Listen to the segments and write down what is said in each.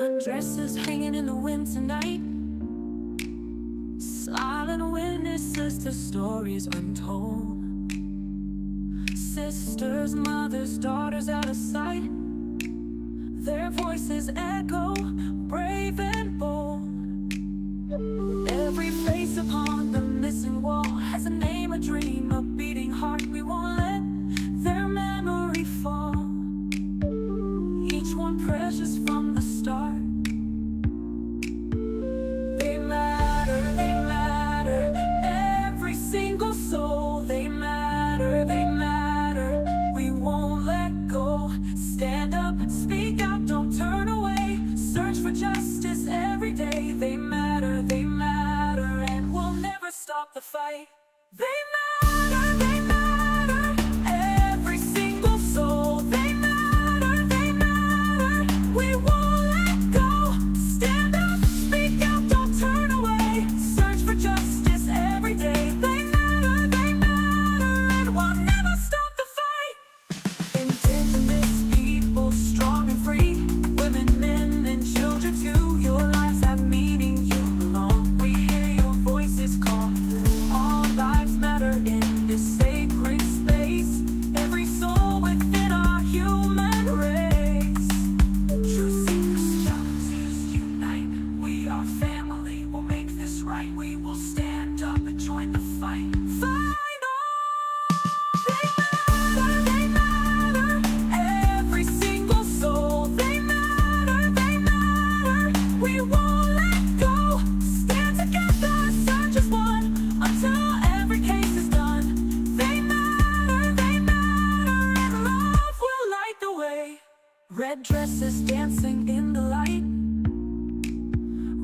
Dresses hanging in the wind tonight, silent witnesses to stories untold. Sisters, mothers, daughters out of sight, their voices echo, brave and bold. Every face upon the missing wall has a name, a dream, a beating heart. We won't let their memory fall. Each one precious from the start. They matter, every single soul. They matter, we won't let go. Stand up, speak out, don't turn away. Search for justice every day. They matter, and we'll never stop the fight. They matter, every single soul. They matter, we won't let go. Stand up, speak out, don't turn away. Search for justice every day. They matter, and we'll never stop the fight. Indigenous people, strong and free, women, men, and children too. Your lives have meaning, you belong. We hear your voices call. All lives matter in this sacred space. Every soul within our human race. True seekers, justice, unite. We are family, we'll make this right. We will stand up and join the fight. Fight on! They matter, every single soul. They matter, we won't let go. Stand together, search as one, until every case is done. They matter, and love will light the way. Red dresses dancing in the light,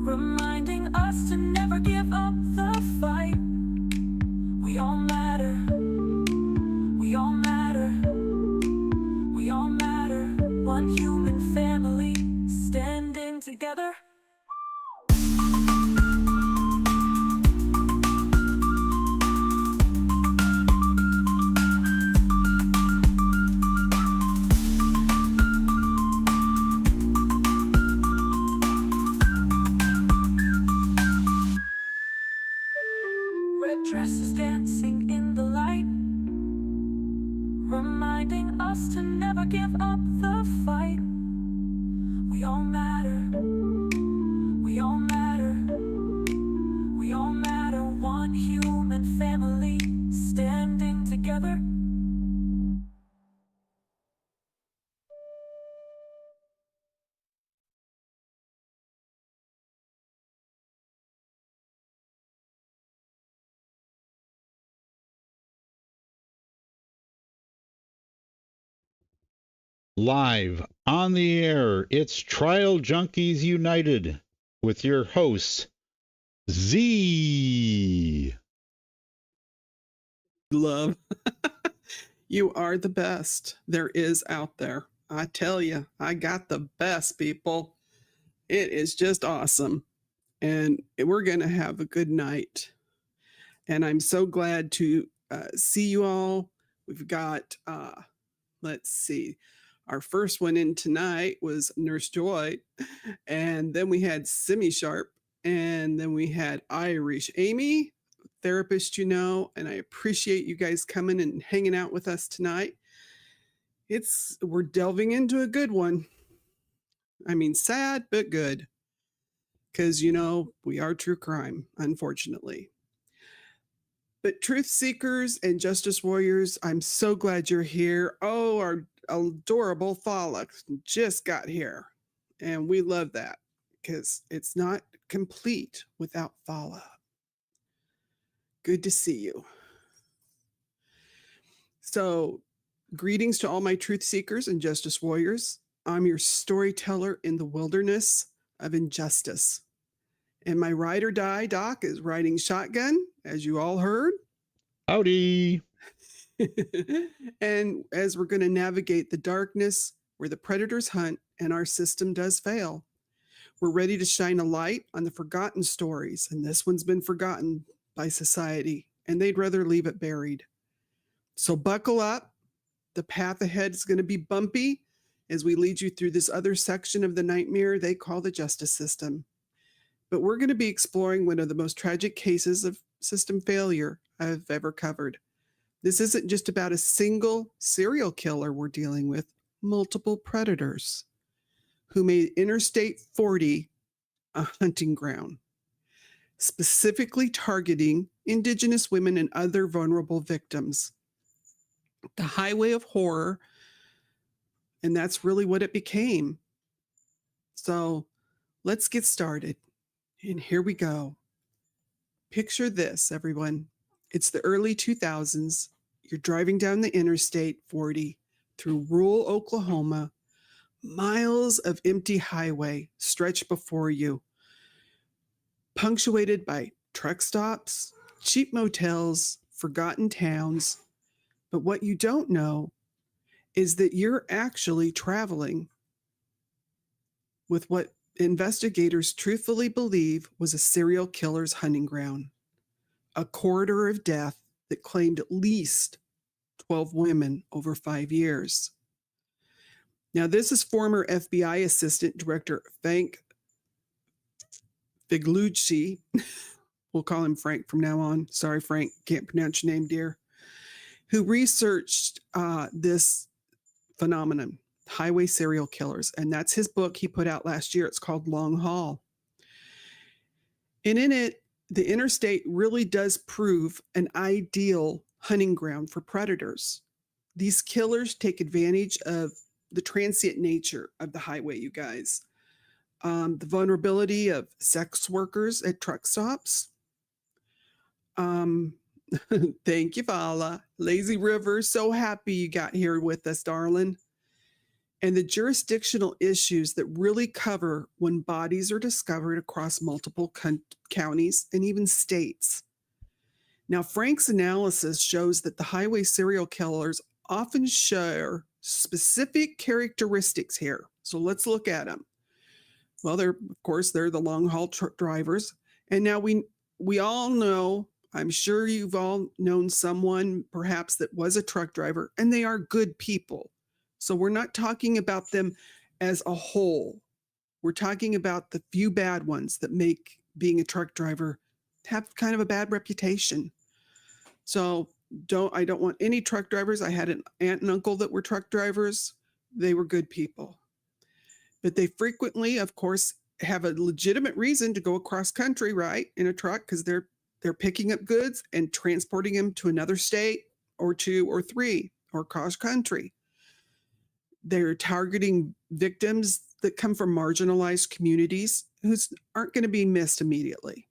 reminding us to never give up the fight. We all matter, we all matter, we all matter. One human family, standing together. Red dresses dancing in the light, reminding us to never give up the fight. We all matter, we all matter, we all matter. One human family, standing together. Live on the air, it's Trial Junkies United with your hosts, Z. Love. You are the best there is out there. I tell you, I got the best, people. It is just awesome. And we're going to have a good night. And I'm so glad to see you all. We've got, let's see, our first one in tonight was Nurse Joy. And then we had Simi Sharp. And then we had Irish Amy, therapist, and I appreciate you guys coming and hanging out with us tonight. We're delving into a good one. I mean, sad, but good. Because, we are true crime, unfortunately. But truth seekers and justice warriors, I'm so glad you're here. Oh, our adorable Thala just got here. And we love that because it's not complete without Thala. Good to see you. So, greetings to all my truth seekers and justice warriors. I'm your storyteller in the wilderness of injustice. And my ride or die doc is riding shotgun, as you all heard. Howdy. And as we're going to navigate the darkness where the predators hunt and our system does fail, we're ready to shine a light on the forgotten stories. And this one's been forgotten by society, and they'd rather leave it buried. So buckle up. The path ahead is going to be bumpy, as we lead you through this other section of the nightmare they call the justice system. But we're going to be exploring one of the most tragic cases of system failure I've ever covered. This isn't just about a single serial killer we're dealing with, multiple predators who made Interstate 40 a hunting ground, specifically targeting Indigenous women and other vulnerable victims. The highway of horror, and that's really what it became. So let's get started. And here we go. Picture this, everyone. It's the early 2000s. You're driving down the Interstate 40 through rural Oklahoma. Miles of empty highway stretch before you, punctuated by truck stops, cheap motels, forgotten towns. But what you don't know is that you're actually traveling with what investigators truthfully believe was a serial killer's hunting ground, a corridor of death that claimed at least 12 women over 5 years. Now, this is former FBI Assistant Director Frank Figliucci. We'll call him Frank from now on. Sorry, Frank, can't pronounce your name, dear. Who researched this phenomenon, highway serial killers. And that's his book he put out last year. It's called Long Haul. And in it, the interstate really does prove an ideal hunting ground for predators. These killers take advantage of the transient nature of the highway, you guys. The vulnerability of sex workers at truck stops. Thank you, Vala. Lazy River, so happy you got here with us, darling. And the jurisdictional issues that really cover when bodies are discovered across multiple counties and even states. Now, Frank's analysis shows that the highway serial killers often share specific characteristics here. So let's look at them. Well, they're the long haul truck drivers. And now we all know, I'm sure you've all known someone perhaps that was a truck driver, and they are good people. So we're not talking about them as a whole. We're talking about the few bad ones that make being a truck driver have kind of a bad reputation. So I don't want any truck drivers. I had an aunt and uncle that were truck drivers. They were good people. But they frequently, of course, have a legitimate reason to go across country, right, in a truck, because they're picking up goods and transporting them to another state or two or three or cross country. They're targeting victims that come from marginalized communities who aren't going to be missed immediately.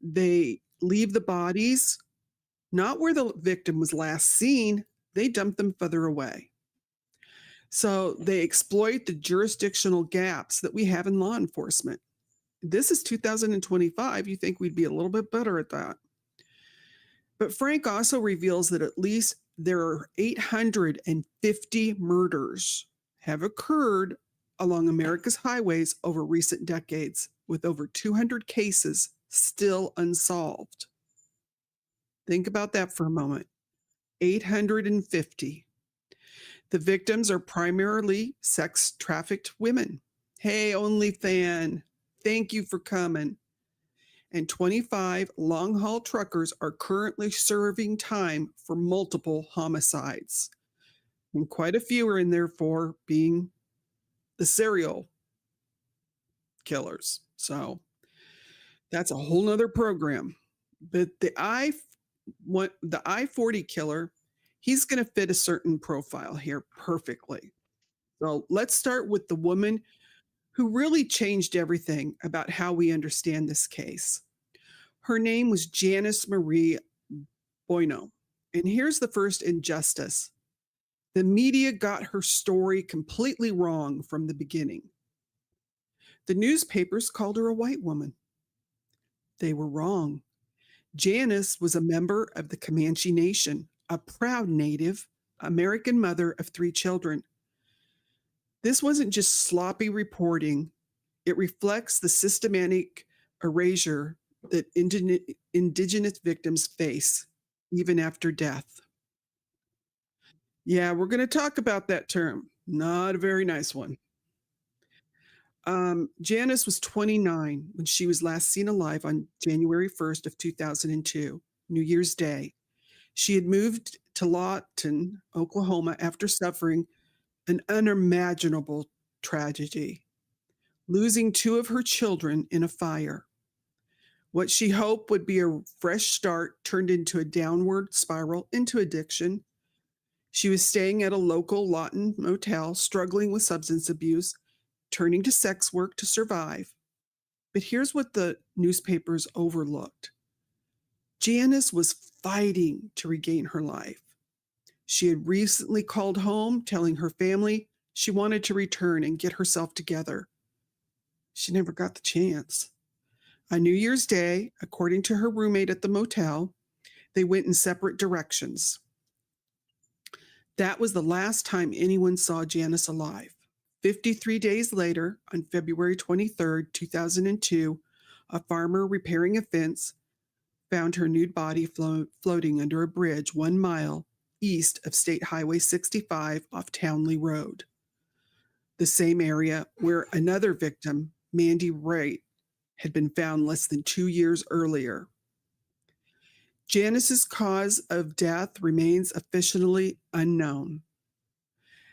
They leave the bodies not where the victim was last seen, they dump them further away. So they exploit the jurisdictional gaps that we have in law enforcement. This is 2025. You think we'd be a little bit better at that. But Frank also reveals that at least there are 850 murders have occurred along America's highways over recent decades, with over 200 cases still unsolved. Think about that for a moment. 850. The victims are primarily sex trafficked women. Hey, OnlyFan, thank you for coming. And 25 long haul truckers are currently serving time for multiple homicides. And quite a few are in there for being the serial killers. So that's a whole nother program. But the I-40 killer, he's going to fit a certain profile here perfectly. So let's start with the woman who really changed everything about how we understand this case. Her name was Janice Marie Buono. And here's the first injustice. The media got her story completely wrong from the beginning. The newspapers called her a white woman. They were wrong. Janice was a member of the Comanche Nation, a proud Native American mother of 3 children. This wasn't just sloppy reporting. It reflects the systematic erasure that Indigenous victims face, even after death. Yeah, we're going to talk about that term. Not a very nice one. Janice was 29 when she was last seen alive on January 1st of 2002, New Year's Day. She had moved to Lawton, Oklahoma after suffering an unimaginable tragedy, losing two of her children in a fire. What she hoped would be a fresh start turned into a downward spiral into addiction. She was staying at a local Lawton motel, struggling with substance abuse, turning to sex work to survive. But here's what the newspapers overlooked: Janice was fighting to regain her life. She had recently called home, telling her family she wanted to return and get herself together. She never got the chance. On New Year's Day, according to her roommate at the motel, they went in separate directions. That was the last time anyone saw Janice alive. 53 days later, on February 23rd, 2002, a farmer repairing a fence found her nude body floating under a bridge 1 mile east of State Highway 65 off Townley Road, the same area where another victim, Mandy Wright, had been found less than 2 years earlier. Janice's cause of death remains officially unknown.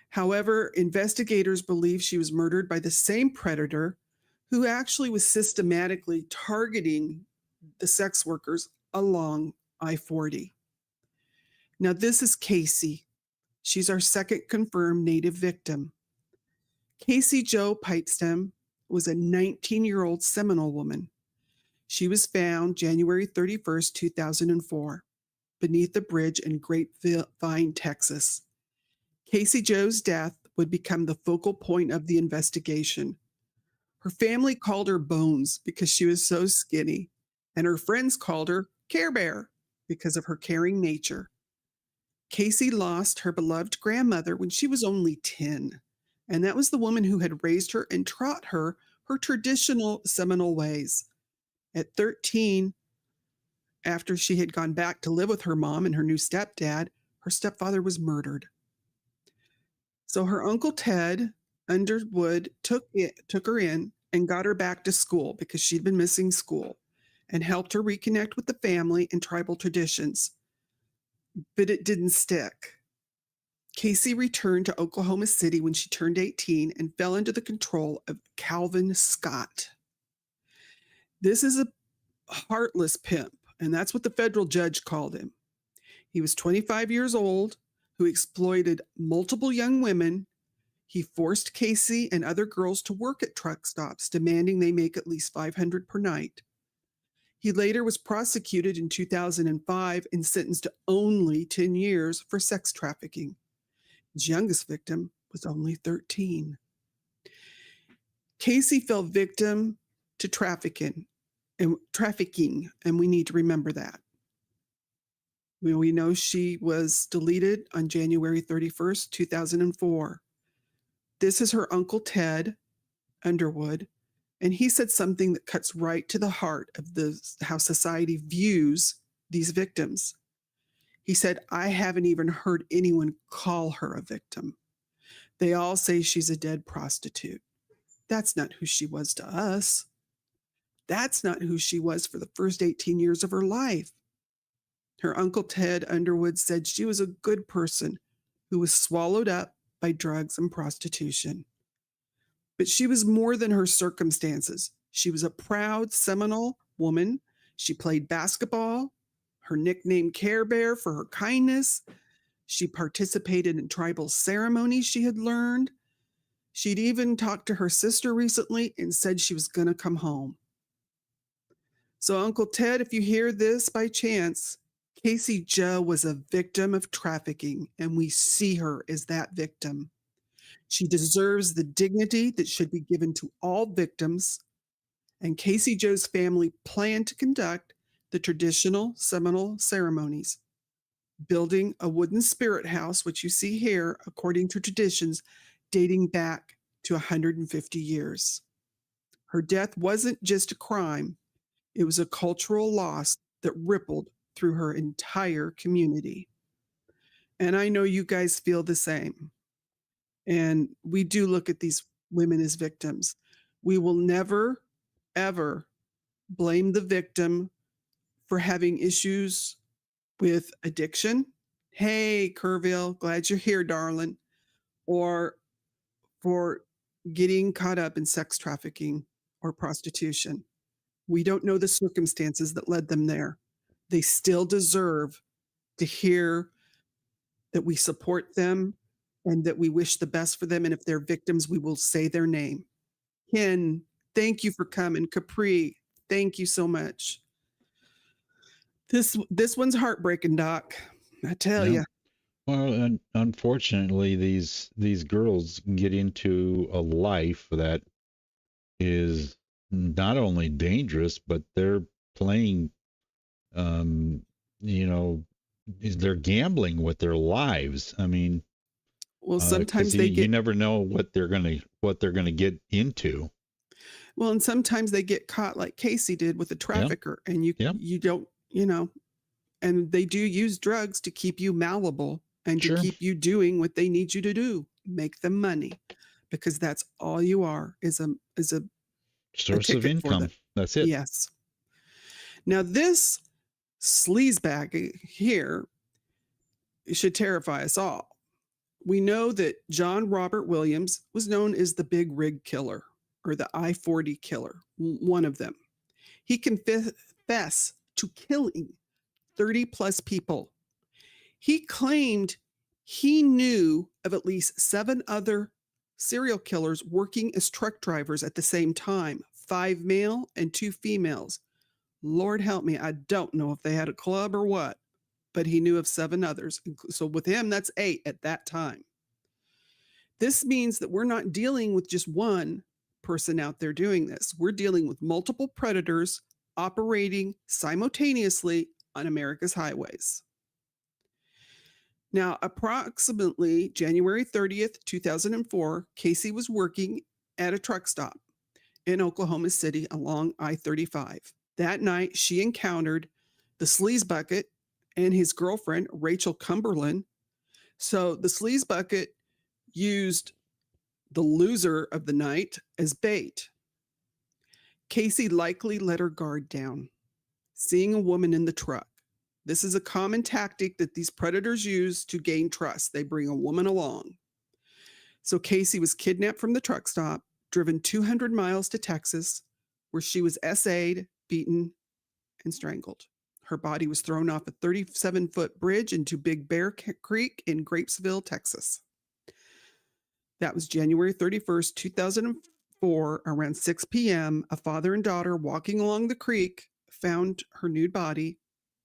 However, investigators believe she was murdered by the same predator who actually was systematically targeting the sex workers along I-40. Now, this is Casey. She's our second confirmed Native victim. Casey Jo Pipestem was a 19-year-old Seminole woman. She was found January 31st, 2004, beneath a bridge in Grapevine, Texas. Casey Jo's death would become the focal point of the investigation. Her family called her Bones because she was so skinny, and her friends called her Care Bear because of her caring nature. Casey lost her beloved grandmother when she was only 10, and that was the woman who had raised her and taught her her traditional Seminole ways. At 13, after she had gone back to live with her mom and her new stepdad, her stepfather was murdered. So her Uncle Ted Underwood took her in and got her back to school because she'd been missing school, and helped her reconnect with the family and tribal traditions. But it didn't stick. Casey returned to Oklahoma City when she turned 18 and fell under the control of Calvin Scott. This is a heartless pimp, and that's what the federal judge called him. He was 25 years old, who exploited multiple young women. He forced Casey and other girls to work at truck stops, demanding they make at least $500 per night. He later was prosecuted in 2005 and sentenced to only 10 years for sex trafficking. His youngest victim was only 13. Casey fell victim to trafficking, and we need to remember that. We know she was deleted on January 31st, 2004. This is her Uncle Ted Underwood, and he said something that cuts right to the heart of how society views these victims. He said, "I haven't even heard anyone call her a victim. They all say she's a dead prostitute. That's not who she was to us. That's not who she was for the first 18 years of her life." Her Uncle Ted Underwood said she was a good person who was swallowed up by drugs and prostitution. But she was more than her circumstances. She was a proud Seminole woman. She played basketball, her nickname Care Bear for her kindness. She participated in tribal ceremonies she had learned. She'd even talked to her sister recently and said she was going to come home. So, Uncle Ted, if you hear this by chance, Casey Jo was a victim of trafficking, and we see her as that victim. She deserves the dignity that should be given to all victims, and Casey Jo's family planned to conduct the traditional Seminole ceremonies, building a wooden spirit house, which you see here, according to traditions dating back to 150 years. Her death wasn't just a crime, it was a cultural loss that rippled through her entire community. And I know you guys feel the same. And we do look at these women as victims. We will never, ever blame the victim for having issues with addiction. Hey, Kerrville, glad you're here, darling. Or for getting caught up in sex trafficking or prostitution. We don't know the circumstances that led them there. They still deserve to hear that we support them and that we wish the best for them. And if they're victims, we will say their name. Ken, thank you for coming. Capri, thank you so much. This one's heartbreaking, Doc. I tell Yeah. you. Well, unfortunately, these girls get into a life that is not only dangerous, but they're playing, you know, they're gambling with their lives. I mean, Well, 'cause sometimes they you get never know what they're gonna get into. well, and sometimes they get caught like Casey did with a trafficker, and Yep. you don't, you know, and they do use drugs to keep you malleable and to Sure. keep you doing what they need you to do, make them money, because that's all you are is a Source of ticket for them. income. That's it. Yes. Now this sleazebag here should terrify us all. We know that John Robert Williams was known as the Big Rig Killer or the I-40 killer, one of them. He confessed to killing 30 plus people. He claimed he knew of at least 7 other serial killers working as truck drivers at the same time, 5 male and 2 females. Lord help me, I don't know if they had a club or what, but he knew of 7 others. So with him, that's 8 at that time. This means that we're not dealing with just one person out there doing this. We're dealing with multiple predators operating simultaneously on America's highways. Now, approximately January 30th, 2004, Casey was working at a truck stop in Oklahoma City along I-35. That night, she encountered the sleaze bucket and his girlfriend, Rachel Cumberland. So the sleaze bucket used the loser of the night as bait. Casey likely let her guard down, seeing a woman in the truck. This is a common tactic that these predators use to gain trust. They bring a woman along. So Casey was kidnapped from the truck stop, driven 200 miles to Texas, where she was SA'd, beaten, and strangled. Her body was thrown off a 37-foot bridge into Big Bear Creek in Grapesville, Texas. That was January 31st, 2004, around 6 p.m. A father and daughter walking along the creek found her nude body.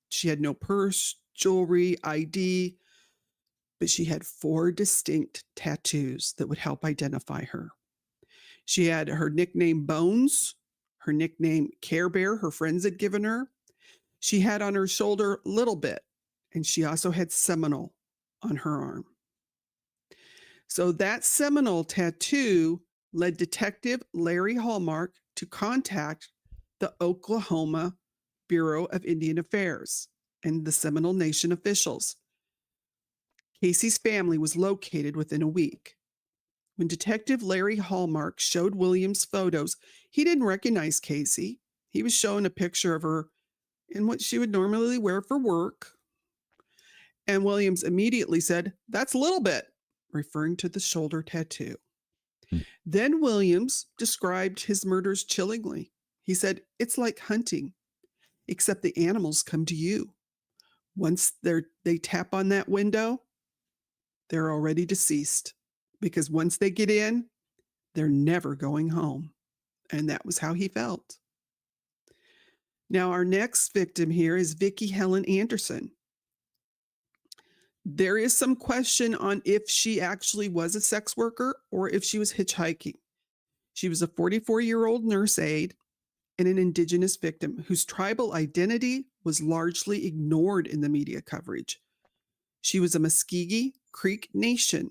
She had no purse, jewelry, ID, but she had 4 distinct tattoos that would help identify her. She had her nickname Bones, her nickname Care Bear, her friends had given her. She had on her shoulder Little Bit, and she also had Seminole on her arm. So that Seminole tattoo led Detective Larry Hallmark to contact the Oklahoma Bureau of Indian Affairs and the Seminole Nation officials. Casey's family was located within a week. When Detective Larry Hallmark showed Williams photos, he didn't recognize Casey. He was showing a picture of her in what she would normally wear for work. And Williams immediately said, "That's Little Bit," referring to the shoulder tattoo. Then Williams described his murders chillingly. He said, "It's like hunting, except the animals come to you. Once they tap on that window, they're already deceased, because once they get in, they're never going home." And that was how he felt. Now, our next victim here is Vickie Helen Anderson. There is some question on if she actually was a sex worker or if she was hitchhiking. She was a 44-year-old nurse aide and an Indigenous victim whose tribal identity was largely ignored in the media coverage. She was a Muscogee Creek Nation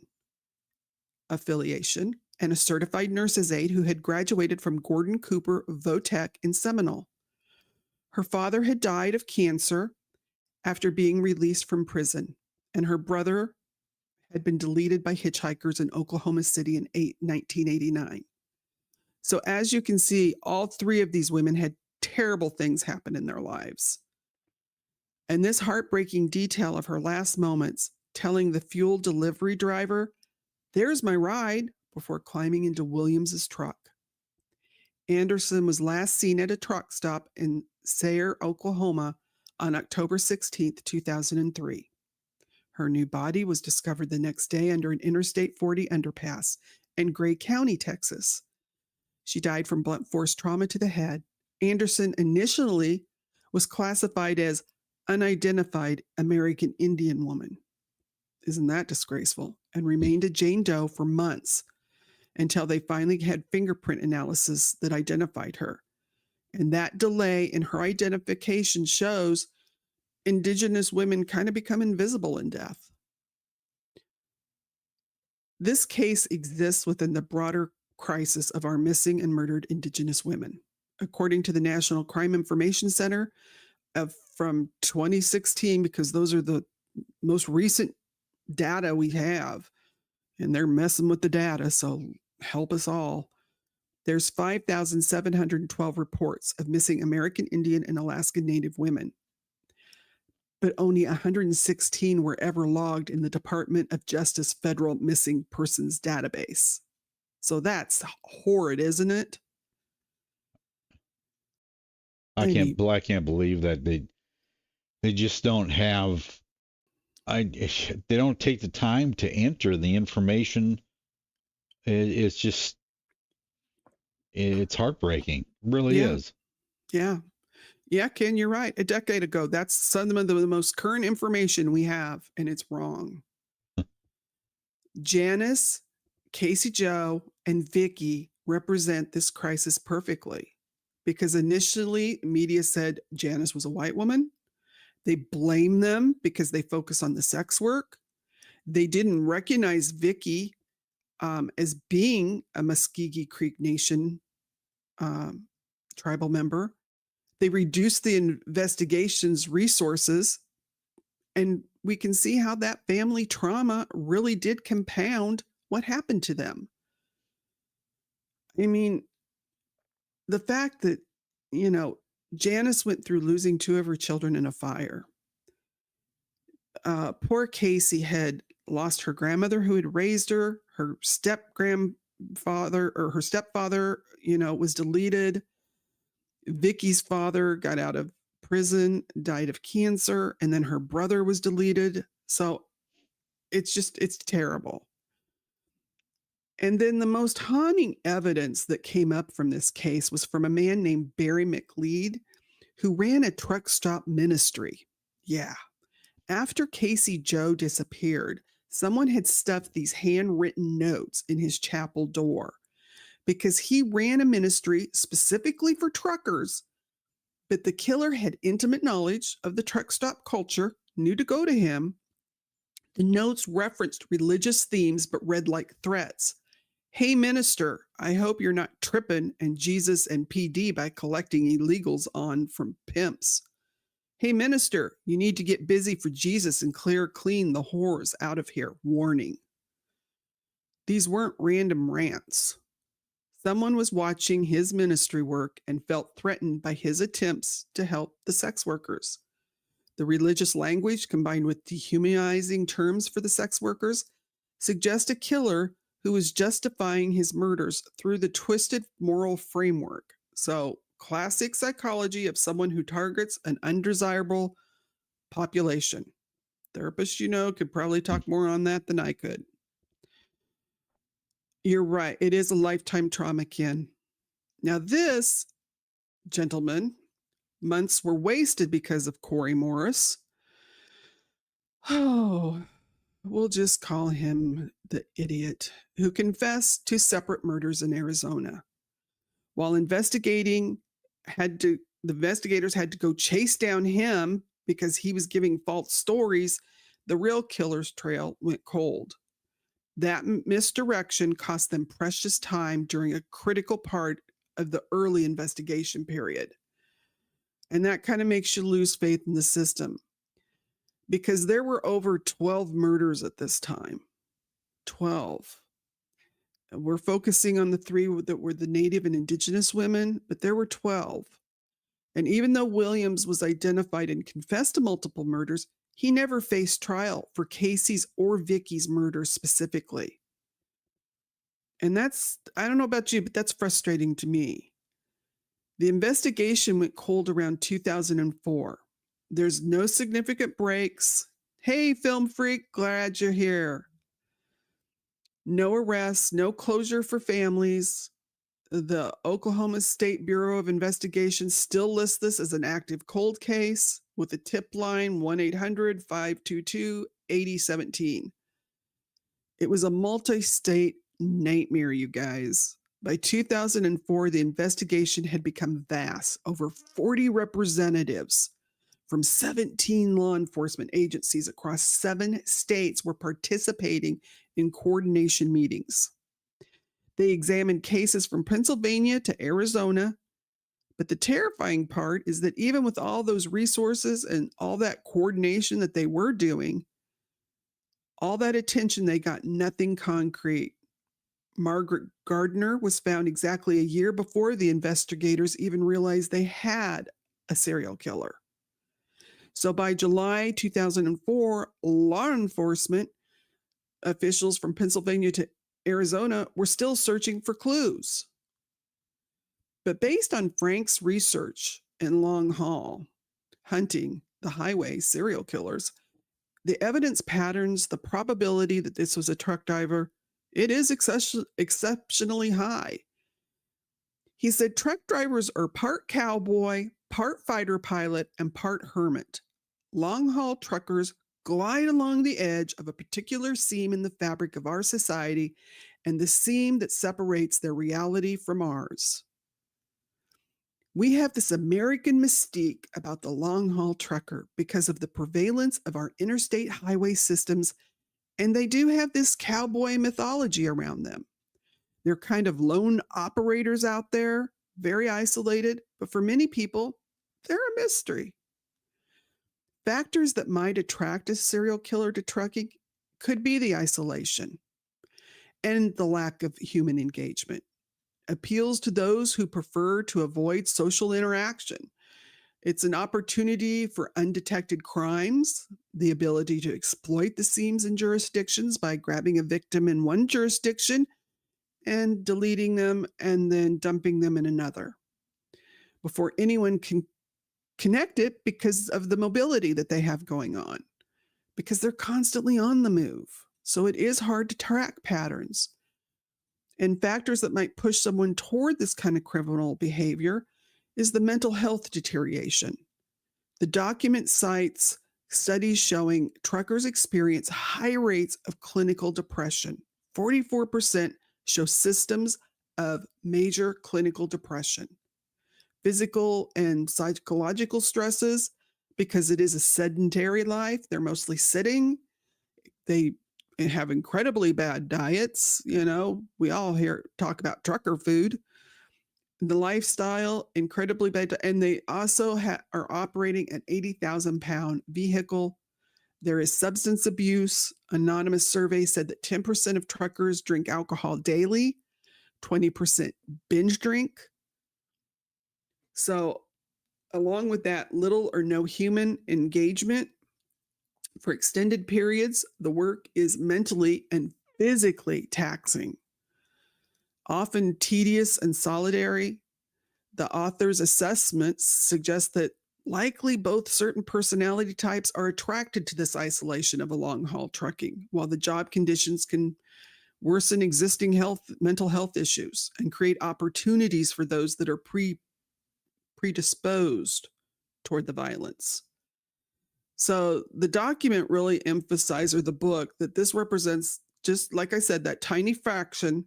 affiliation and a certified nurse's aide who had graduated from Gordon Cooper Votech in Seminole. Her father had died of cancer after being released from prison, and her brother had been deleted by hitchhikers in Oklahoma City in 1989. So as you can see, all three of these women had terrible things happen in their lives. And this heartbreaking detail of her last moments, telling the fuel delivery driver, "There's my ride," before climbing into Williams's truck. Anderson was last seen at a truck stop in Sayre, Oklahoma on October 16, 2003. Her new body was discovered the next day under an Interstate 40 underpass in Gray County, Texas. She died from blunt force trauma to the head. Anderson initially was classified as unidentified American Indian woman. Isn't that disgraceful? And remained a Jane Doe for months until they finally had fingerprint analysis that identified her. And that delay in her identification shows Indigenous women kind of become invisible in death. This case exists within the broader crisis of our missing and murdered Indigenous women. According to the National Crime Information Center, from 2016, because those are the most recent data we have, and they're messing with the data, so help us all. There's 5,712 reports of missing American Indian and Alaska Native women, but only 116 were ever logged in the Department of Justice Federal Missing Persons Database. So that's horrid, isn't it? I can't believe that they just don't have. They don't take the time to enter the information. It's just, it's heartbreaking. It really is. Yeah. Yeah, Ken, you're right. A decade ago, that's some of the most current information we have, and it's wrong. Janice, Casey Jo, and Vickie represent this crisis perfectly, because initially media said Janice was a white woman. They blame them because they focus on the sex work. They didn't recognize Vickie as being a Muscogee Creek Nation tribal member. They reduced the investigation's resources, and we can see how that family trauma really did compound what happened to them. I mean, the fact that, Janice went through losing two of her children in a fire. Poor Casey had lost her grandmother who had raised her, her stepfather, was deleted. Vickie's father got out of prison, died of cancer, and then her brother was deleted. So it's terrible. And then the most haunting evidence that came up from this case was from a man named Barry McLeod, who ran a truck stop ministry. Yeah. After Casey Jo disappeared, someone had stuffed these handwritten notes in his chapel door because he ran a ministry specifically for truckers, but the killer had intimate knowledge of the truck stop culture, knew to go to him. The notes referenced religious themes but read like threats. "Hey, minister, I hope you're not tripping and Jesus and PD by collecting illegals on from pimps. Hey, minister, you need to get busy for Jesus and clean the whores out of here. Warning." These weren't random rants. Someone was watching his ministry work and felt threatened by his attempts to help the sex workers. The religious language, combined with dehumanizing terms for the sex workers, suggest a killer who was justifying his murders through the twisted moral framework. So, classic psychology of someone who targets an undesirable population. Therapists, could probably talk more on that than I could. You're right. It is a lifetime trauma, Ken. Now, this, gentlemen, months were wasted because of Corey Morris. Oh, we'll just call him the idiot who confessed to separate murders in Arizona. While investigating, the investigators had to go chase down him because he was giving false stories. The real killer's trail went cold. That misdirection cost them precious time during a critical part of the early investigation period. And that kind of makes you lose faith in the system, because there were over 12 murders at this time. 12. We're focusing on the 3 that were the Native and Indigenous women, but there were 12. And even though Williams was identified and confessed to multiple murders, he never faced trial for Casey's or Vickie's murder specifically. And that's, I don't know about you, but that's frustrating to me. The investigation went cold around 2004. There's no significant breaks. Hey, film freak, glad you're here. No arrests, no closure for families. The Oklahoma State Bureau of Investigation still lists this as an active cold case with a tip line 1-800-522-8017. It was a multi-state nightmare, you guys. By 2004, the investigation had become vast. Over 40 representatives from 17 law enforcement agencies across 7 states were participating in coordination meetings. They examined cases from Pennsylvania to Arizona. But the terrifying part is that even with all those resources and all that coordination that they were doing, all that attention, they got nothing concrete. Margaret Gardner was found exactly a year before the investigators even realized they had a serial killer. So by July 2004, law enforcement officials from Pennsylvania to Arizona were still searching for clues. But based on Frank's research and long haul hunting the highway serial killers, the evidence patterns, the probability that this was a truck driver, it is exceptionally high. He said truck drivers are part cowboy, part fighter pilot, and part hermit. Long-haul truckers glide along the edge of a particular seam in the fabric of our society and the seam that separates their reality from ours. We have this American mystique about the long-haul trucker because of the prevalence of our interstate highway systems, and they do have this cowboy mythology around them. They're kind of lone operators out there, very isolated, but for many people, they're a mystery. Factors that might attract a serial killer to trucking could be the isolation and the lack of human engagement. Appeals to those who prefer to avoid social interaction. It's an opportunity for undetected crimes, the ability to exploit the seams in jurisdictions by grabbing a victim in one jurisdiction and deleting them and then dumping them in another before anyone can connect it because of the mobility that they have going on, because they're constantly on the move. So it is hard to track patterns. And factors that might push someone toward this kind of criminal behavior is the mental health deterioration. The document cites studies showing truckers experience high rates of clinical depression. 44% show symptoms of major clinical depression. Physical and psychological stresses, because it is a sedentary life. They're mostly sitting. They have incredibly bad diets. You know, we all talk about trucker food. The lifestyle, incredibly bad. And they also are operating an 80,000-pound vehicle. There is substance abuse. Anonymous survey said that 10% of truckers drink alcohol daily, 20% binge drink. So along with that, little or no human engagement for extended periods, the work is mentally and physically taxing, often tedious and solitary. The author's assessments suggest that likely both certain personality types are attracted to this isolation of a long-haul trucking, while the job conditions can worsen existing mental health issues and create opportunities for those that are predisposed toward the violence. So the document really emphasizes, or the book, that this represents, just like I said, that tiny fraction.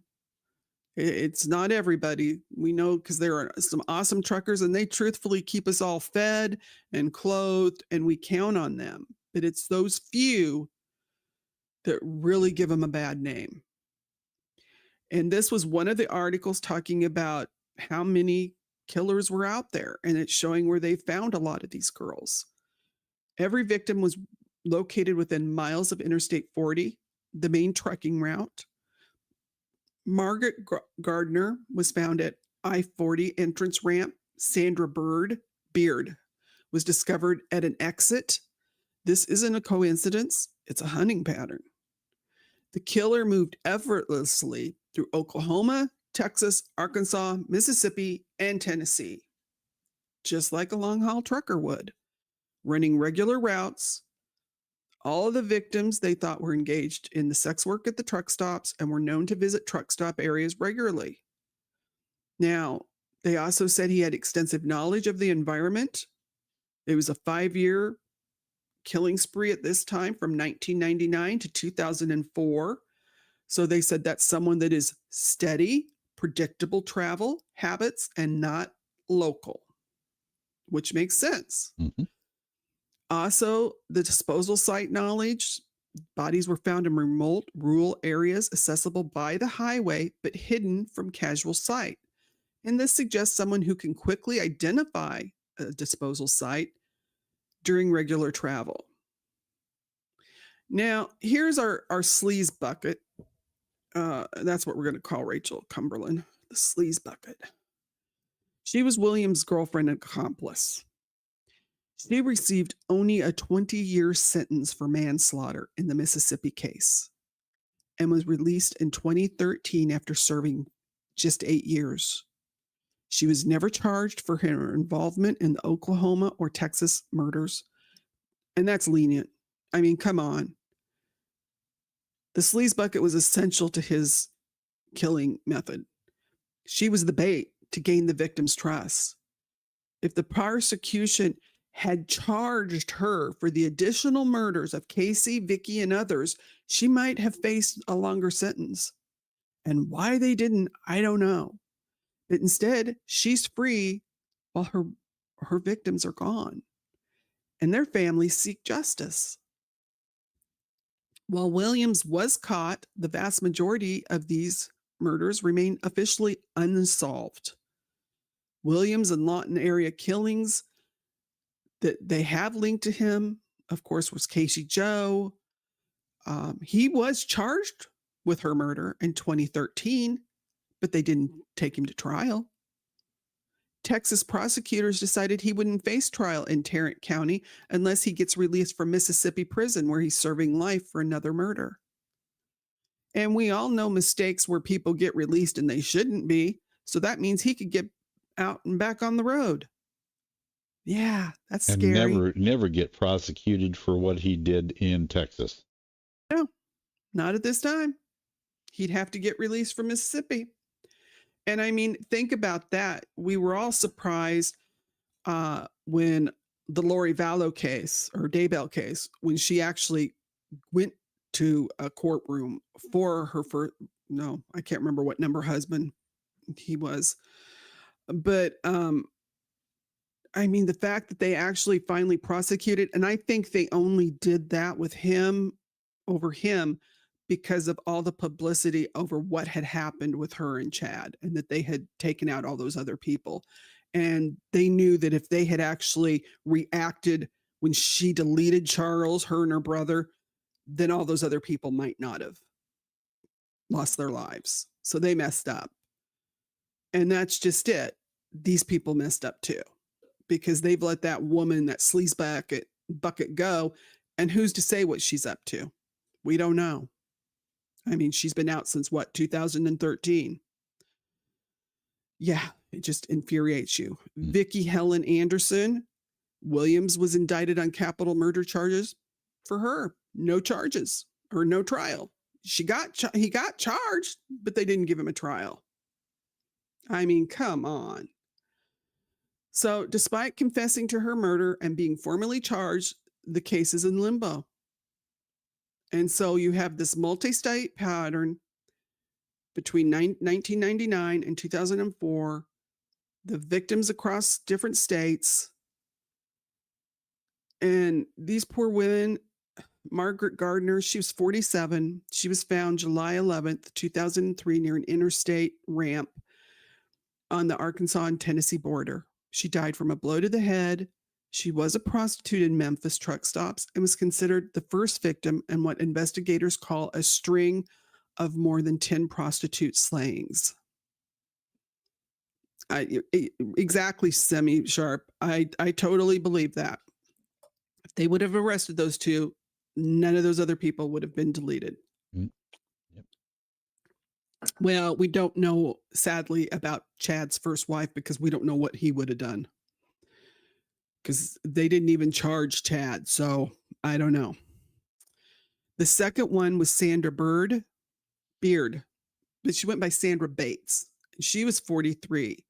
It's not everybody. We know because there are some awesome truckers and they truthfully keep us all fed and clothed and we count on them. But it's those few that really give them a bad name. And this was one of the articles talking about how many killers were out there, and it's showing where they found a lot of these girls. Every victim was located within miles of Interstate 40. the main trucking route. Margaret Gardner was found at I-40 entrance ramp. Sandra Beard was discovered at an exit. This isn't a coincidence. It's a hunting pattern. The killer moved effortlessly through Oklahoma, Texas, Arkansas, Mississippi, and Tennessee, just like a long-haul trucker would, running regular routes. All of the victims they thought were engaged in the sex work at the truck stops and were known to visit truck stop areas regularly. Now, they also said he had extensive knowledge of the environment. It was a 5-year killing spree at this time from 1999 to 2004. So they said that's someone that is steady, predictable travel habits and not local, which makes sense. Mm-hmm. Also, the disposal site knowledge. Bodies were found in remote rural areas accessible by the highway, but hidden from casual sight. And this suggests someone who can quickly identify a disposal site during regular travel. Now, here's our sleaze bucket. That's what we're going to call Rachel Cumberland, the sleaze bucket. She was Williams' girlfriend and accomplice. She received only a 20-year sentence for manslaughter in the Mississippi case and was released in 2013 after serving just 8 years. She was never charged for her involvement in the Oklahoma or Texas murders, and that's lenient. I mean, come on. The sleaze bucket was essential to his killing method. She was the bait to gain the victim's trust. If the prosecution had charged her for the additional murders of Casey, Vickie, and others, she might have faced a longer sentence. And why they didn't, I don't know. But instead, she's free while her victims are gone. And their families seek justice. While Williams was caught, the vast majority of these murders remain officially unsolved. Williams and Lawton area killings that they have linked to him, of course, was Casey Joe. He was charged with her murder in 2013, but they didn't take him to trial. Texas prosecutors decided he wouldn't face trial in Tarrant County unless he gets released from Mississippi prison, where he's serving life for another murder. And we all know mistakes where people get released and they shouldn't be. So that means he could get out and back on the road. Yeah, that's and scary. never get prosecuted for what he did in Texas. No, not at this time. He'd have to get released from Mississippi. And I mean, think about that. We were all surprised when the Lori Vallow case or Daybell case, when she actually went to a courtroom for her first, no, I can't remember what number husband he was. But I mean, the fact that they actually finally prosecuted, and I think they only did that with him over him because of all the publicity over what had happened with her and Chad, and that they had taken out all those other people. And they knew that if they had actually reacted when she deleted Charles, her and her brother, then all those other people might not have lost their lives. So they messed up. And that's just it. These people messed up too, because they've let that woman, that sleaze bucket go. And who's to say what she's up to? We don't know. I mean, she's been out since what, 2013? Yeah, it just infuriates you. Vickie Helen Anderson, Williams was indicted on capital murder charges. For her, no charges or no trial. He got charged, but they didn't give him a trial. I mean, come on. So despite confessing to her murder and being formally charged, the case is in limbo. And so you have this multi-state pattern between 1999 and 2004, the victims across different states. And these poor women, Margaret Gardner, she was 47. She was found July 11th, 2003, near an interstate ramp on the Arkansas and Tennessee border. She died from a blow to the head. She was a prostitute in Memphis truck stops and was considered the first victim in what investigators call a string of more than 10 prostitute slayings. Exactly, semi-sharp. I totally believe that. If they would have arrested those two, none of those other people would have been deleted. Mm. Yep. Well, we don't know, sadly, about Chad's first wife because we don't know what he would have done. Because they didn't even charge Chad, so I don't know. The second one was Sandra Beard, but she went by Sandra Bates. She was 43.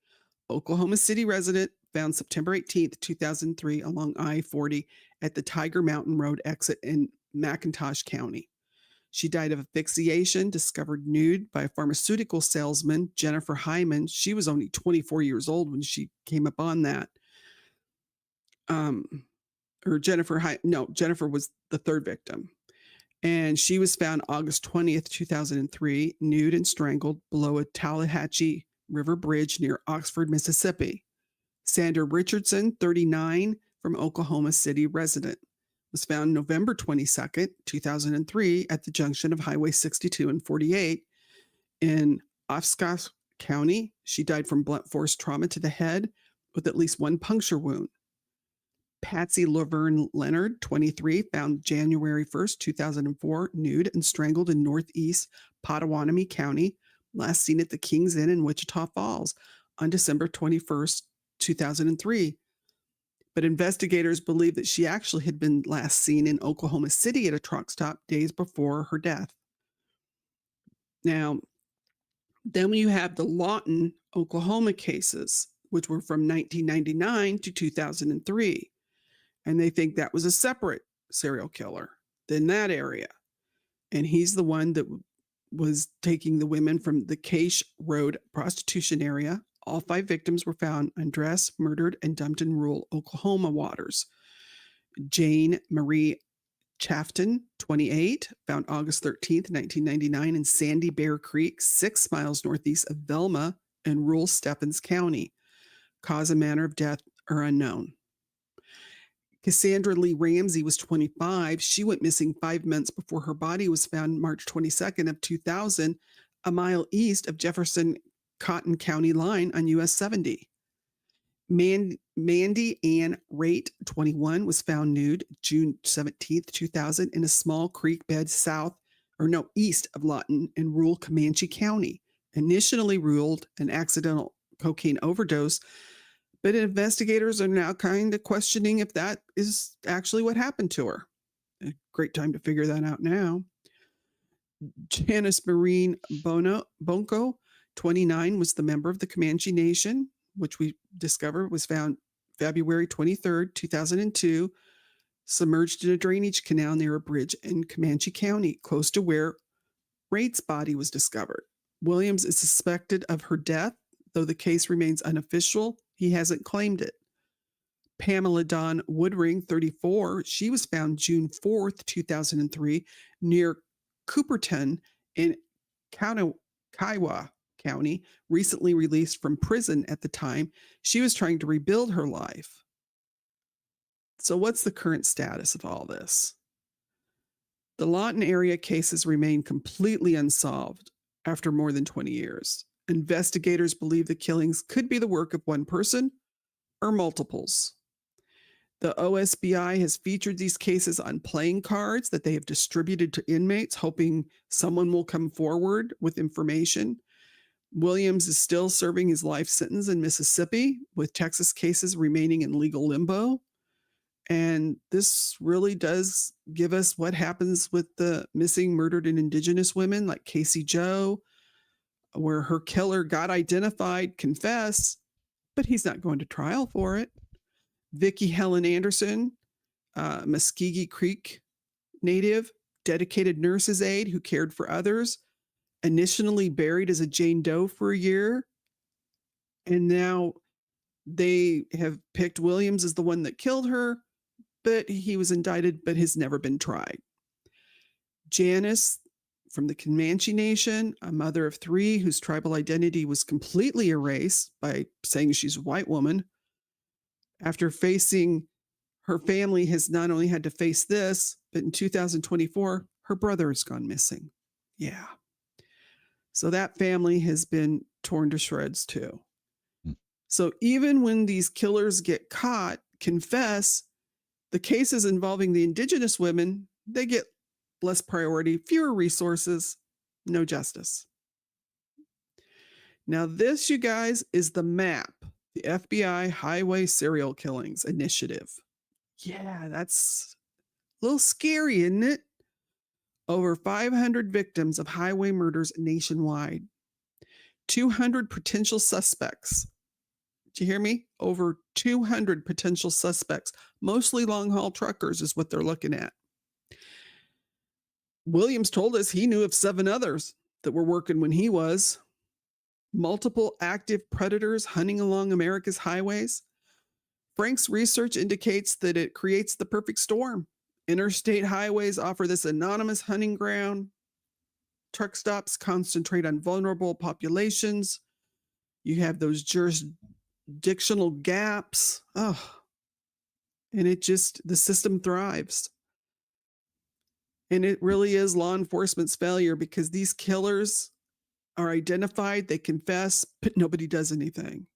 Oklahoma City resident, found September 18th, 2003 along I-40 at the Tiger Mountain Road exit in McIntosh County. She died of asphyxiation, discovered nude by a pharmaceutical salesman, Jennifer Hyman. She was only 24 years old when she came upon that. Jennifer was the third victim. And she was found August 20th, 2003, nude and strangled below a Tallahatchie River Bridge near Oxford, Mississippi. Sandra Richardson, 39, from Oklahoma City resident, was found November 22nd, 2003 at the junction of Highway 62 and 48 in Oshkosh County. She died from blunt force trauma to the head with at least one puncture wound. Patsy Laverne Leonard, 23, found January 1st, 2004, nude and strangled in northeast Pottawatomie County, last seen at the King's Inn in Wichita Falls on December 21st, 2003. But investigators believe that she actually had been last seen in Oklahoma City at a truck stop days before her death. Now, then you have the Lawton, Oklahoma cases, which were from 1999 to 2003. And they think that was a separate serial killer than that area. And he's the one that was taking the women from the Cache Road prostitution area. All 5 victims were found undressed, murdered, and dumped in rural Oklahoma waters. Jane Marie Chafton, 28, found August 13th, 1999 in Sandy Bear Creek, 6 miles northeast of Velma in rural Stephens County. Cause and manner of death are unknown. Cassandra Lee Ramsey was 25. She went missing 5 months before her body was found March 22nd of 2000, a mile east of Jefferson Cotton County line on US 70. Mandy Ann Raitt, 21, was found nude June 17th, 2000 in a small creek bed east of Lawton in rural Comanche County. Initially ruled an accidental cocaine overdose, but investigators are now kind of questioning if that is actually what happened to her. A great time to figure that out now. Janice Marie Buono, 29, was the member of the Comanche Nation, which we discovered was found February 23rd, 2002, submerged in a drainage canal near a bridge in Comanche County, close to where Raitt's body was discovered. Williams is suspected of her death, though the case remains unofficial. He hasn't claimed it. Pamela Dawn Woodring, 34, she was found June 4th, 2003, near Cooperton in Kiowa County, recently released from prison at the time. She was trying to rebuild her life. So what's the current status of all this? The Lawton area cases remain completely unsolved after more than 20 years. Investigators believe the killings could be the work of one person or multiples. The OSBI has featured these cases on playing cards that they have distributed to inmates, hoping someone will come forward with information. Williams is still serving his life sentence in Mississippi, with Texas cases remaining in legal limbo. And this really does give us what happens with the missing, murdered, and Indigenous women like Casey Joe, where her killer got identified, confessed, but he's not going to trial for it. Vickie Helen Anderson, Muskogee Creek native, dedicated nurse's aide who cared for others, initially buried as a Jane Doe for a year. And now they have picked Williams as the one that killed her, but he was indicted, but has never been tried. Janice from the Comanche Nation, a mother of 3 whose tribal identity was completely erased by saying she's a white woman. After facing her family has not only had to face this, but in 2024, her brother has gone missing. Yeah. So that family has been torn to shreds too. So even when these killers get caught, confess, the cases involving the Indigenous women, they get less priority, fewer resources, no justice. Now this, you guys, is the map, the FBI Highway Serial Killings Initiative. Yeah, that's a little scary, isn't it? Over 500 victims of highway murders nationwide. 200 potential suspects. Did you hear me? Over 200 potential suspects, mostly long-haul truckers is what they're looking at. Williams told us he knew of 7 others that were working when he was. Multiple active predators hunting along America's highways. Frank's research indicates that it creates the perfect storm. Interstate highways offer this anonymous hunting ground. Truck stops concentrate on vulnerable populations. You have those jurisdictional gaps. Oh, and the system thrives. And it really is law enforcement's failure because these killers are identified, they confess, but nobody does anything.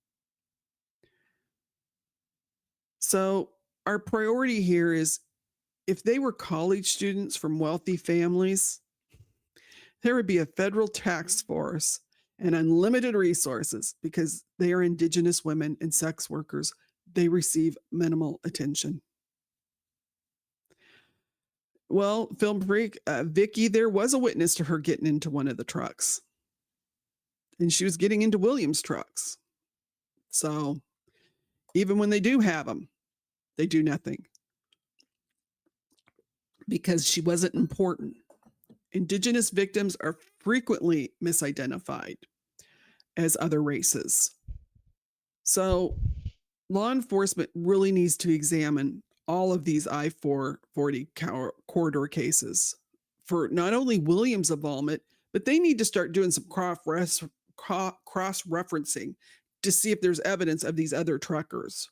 So our priority here is if they were college students from wealthy families, there would be a federal task force and unlimited resources because they are Indigenous women and sex workers. They receive minimal attention. Well, Film Freak, Vickie, there was a witness to her getting into one of the trucks. And she was getting into Williams' trucks. So even when they do have them, they do nothing. Because she wasn't important. Indigenous victims are frequently misidentified as other races. So law enforcement really needs to examine all of these I-40 corridor cases for not only Williams' involvement, but they need to start doing some cross-referencing to see if there's evidence of these other truckers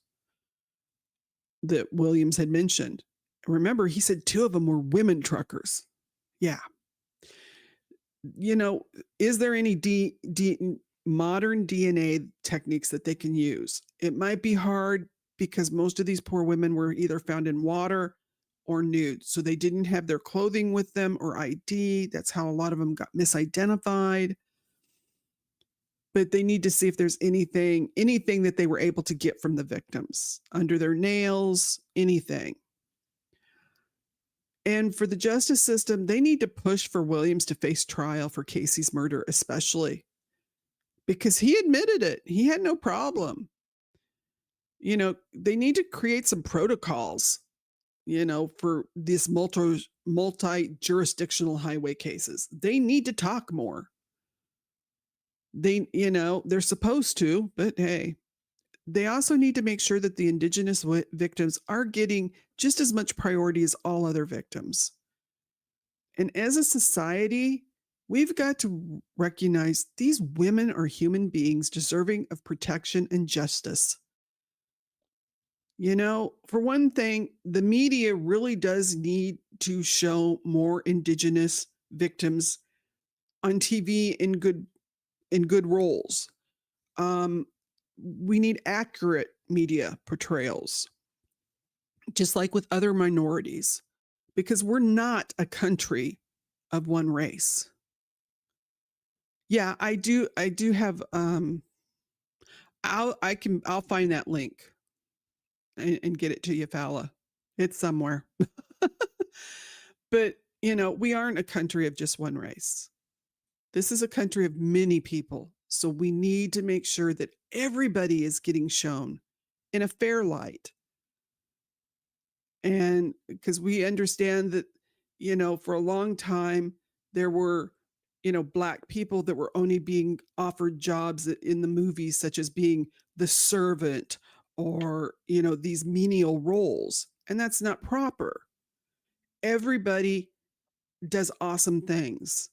that Williams had mentioned. Remember, he said 2 of them were women truckers. Yeah. You know, is there any modern DNA techniques that they can use? It might be hard because most of these poor women were either found in water or nude. So they didn't have their clothing with them or ID. That's how a lot of them got misidentified. But they need to see if there's anything that they were able to get from the victims, under their nails, anything. And for the justice system, they need to push for Williams to face trial for Casey's murder, especially because he admitted it. He had no problem. You know, they need to create some protocols, you know, for these multi-jurisdictional highway cases. They need to talk more. They're supposed to, but hey, they also need to make sure that the Indigenous victims are getting just as much priority as all other victims. And as a society, we've got to recognize these women are human beings deserving of protection and justice. You know, for one thing, the media really does need to show more Indigenous victims on TV in good roles. We need accurate media portrayals, just like with other minorities, because we're not a country of one race. Yeah, I do have I'll find that link and get it to you, Fala. It's somewhere. But, you know, we aren't a country of just one race. This is a country of many people. So we need to make sure that everybody is getting shown in a fair light. And because we understand that, you know, for a long time, there were, you know, Black people that were only being offered jobs in the movies, such as being the servant or, you know, these menial roles. And that's not proper. Everybody does awesome things.